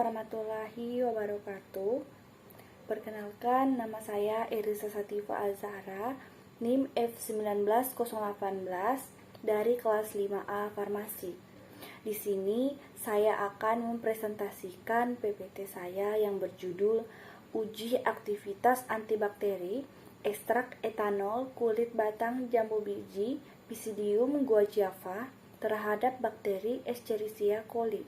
warahmatullahi wabarakatuh. Perkenalkan, nama saya Irisa Sativa Azhara, NIM F19018 dari kelas 5A Farmasi. Di sini saya akan mempresentasikan PPT saya yang berjudul Uji Aktivitas Antibakteri Ekstrak Etanol Kulit Batang Jambu Biji Pisidium guajava terhadap bakteri Escherichia coli.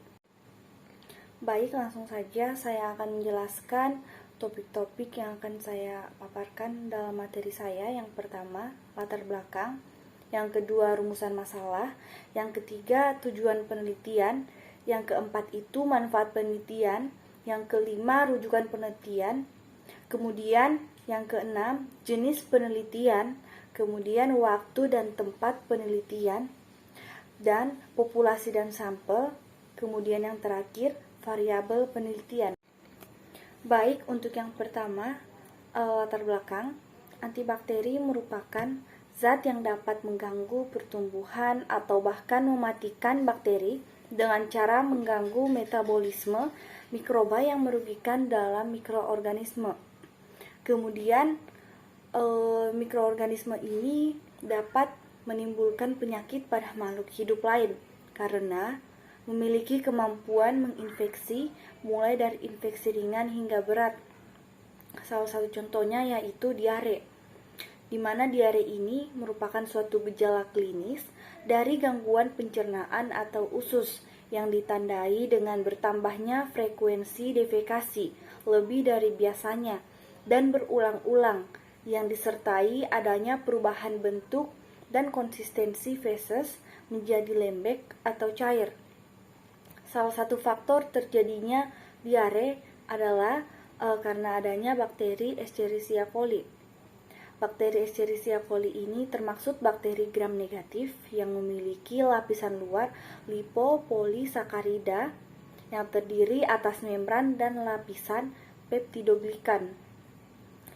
Baik, langsung saja saya akan menjelaskan topik-topik yang akan saya paparkan dalam materi saya. Yang pertama, latar belakang. Yang kedua, rumusan masalah. Yang ketiga, tujuan penelitian. Yang keempat itu manfaat penelitian. Yang kelima, rujukan penelitian. Kemudian yang keenam, jenis penelitian. Kemudian waktu dan tempat penelitian. Dan populasi dan sampel. Kemudian yang terakhir, variabel penelitian. Baik, untuk yang pertama, latar belakang. Antibakteri merupakan zat yang dapat mengganggu pertumbuhan atau bahkan mematikan bakteri dengan cara mengganggu metabolisme mikroba yang merugikan dalam mikroorganisme. Kemudian mikroorganisme ini dapat menimbulkan penyakit pada makhluk hidup lain karena memiliki kemampuan menginfeksi mulai dari infeksi ringan hingga berat. Salah satu contohnya yaitu diare, di mana diare ini merupakan suatu gejala klinis dari gangguan pencernaan atau usus yang ditandai dengan bertambahnya frekuensi defekasi lebih dari biasanya dan berulang-ulang yang disertai adanya perubahan bentuk dan konsistensi feses menjadi lembek atau cair. Salah satu faktor terjadinya diare adalah karena adanya bakteri Escherichia coli. Bakteri Escherichia coli ini termaksud bakteri gram negatif yang memiliki lapisan luar lipopolisakarida yang terdiri atas membran dan lapisan peptidoglikan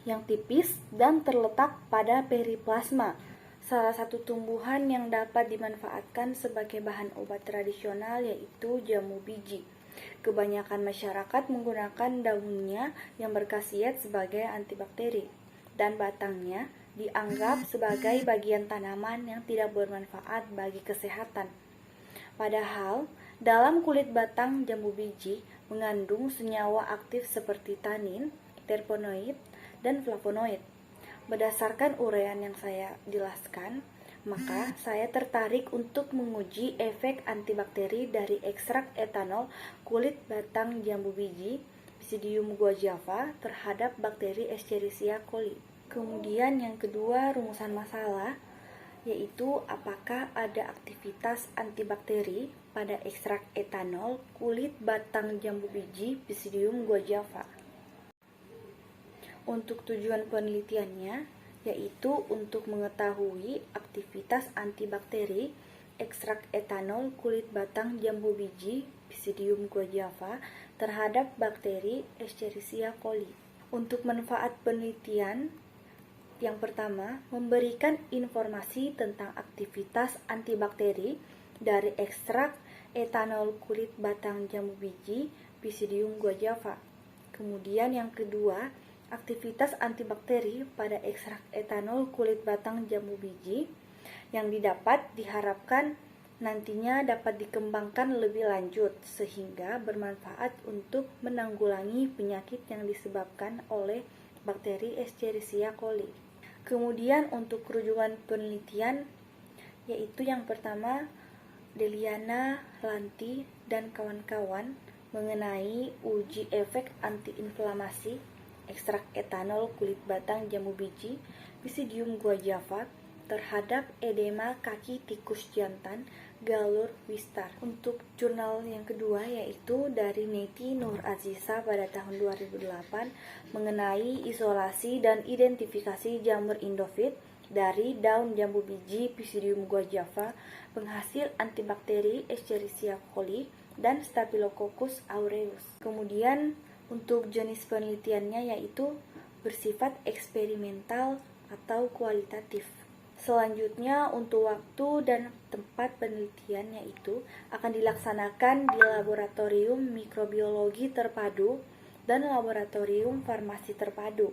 yang tipis dan terletak pada periplasma. Salah satu tumbuhan yang dapat dimanfaatkan sebagai bahan obat tradisional yaitu jambu biji. Kebanyakan masyarakat menggunakan daunnya yang berkhasiat sebagai antibakteri dan batangnya dianggap sebagai bagian tanaman yang tidak bermanfaat bagi kesehatan. Padahal, dalam kulit batang jambu biji mengandung senyawa aktif seperti tanin, terpenoid, dan flavonoid. Berdasarkan uraian yang saya jelaskan, maka saya tertarik untuk menguji efek antibakteri dari ekstrak etanol kulit batang jambu biji Pisidium guajava terhadap bakteri Escherichia coli. Kemudian yang kedua, rumusan masalah, yaitu apakah ada aktivitas antibakteri pada ekstrak etanol kulit batang jambu biji Pisidium guajava. Untuk tujuan penelitiannya, yaitu untuk mengetahui aktivitas antibakteri ekstrak etanol kulit batang jambu biji Pisidium guajava terhadap bakteri Escherichia coli. Untuk manfaat penelitian, yang pertama, memberikan informasi tentang aktivitas antibakteri dari ekstrak etanol kulit batang jambu biji Pisidium guajava. Kemudian yang kedua, aktivitas antibakteri pada ekstrak etanol kulit batang jambu biji yang diharapkan nantinya dapat dikembangkan lebih lanjut sehingga bermanfaat untuk menanggulangi penyakit yang disebabkan oleh bakteri Escherichia coli. Kemudian untuk rujukan penelitian, yaitu yang pertama, Deliana, Lanti, dan kawan-kawan mengenai uji efek antiinflamasi ekstrak etanol kulit batang jambu biji Pisidium guajava terhadap edema kaki tikus jantan galur wistar. Untuk jurnal yang kedua yaitu dari Neti Nur Aziza pada tahun 2008 mengenai isolasi dan identifikasi jamur indofit dari daun jambu biji Pisidium guajava penghasil antibakteri Escherichia coli dan Staphylococcus aureus. Kemudian untuk jenis penelitiannya yaitu bersifat eksperimental atau kualitatif. Selanjutnya, untuk waktu dan tempat penelitian yaitu akan dilaksanakan di Laboratorium Mikrobiologi Terpadu dan Laboratorium Farmasi Terpadu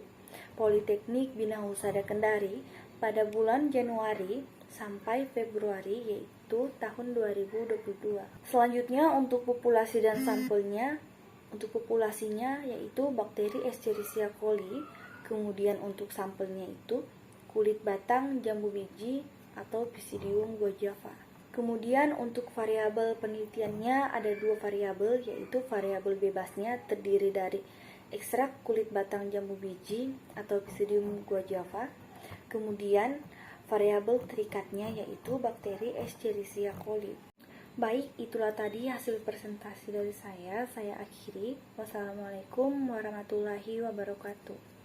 Politeknik Bina Husada Kendari pada bulan Januari sampai Februari yaitu tahun 2022. Selanjutnya untuk populasi dan sampelnya, untuk populasinya yaitu bakteri Escherichia coli, kemudian untuk sampelnya itu kulit batang jambu biji atau Pisidium guajava. Kemudian untuk variabel penelitiannya ada dua variabel, yaitu variabel bebasnya terdiri dari ekstrak kulit batang jambu biji atau Pisidium guajava. Kemudian variabel terikatnya yaitu bakteri Escherichia coli. Baik, itulah tadi hasil presentasi dari saya akhiri. Wassalamualaikum warahmatullahi wabarakatuh.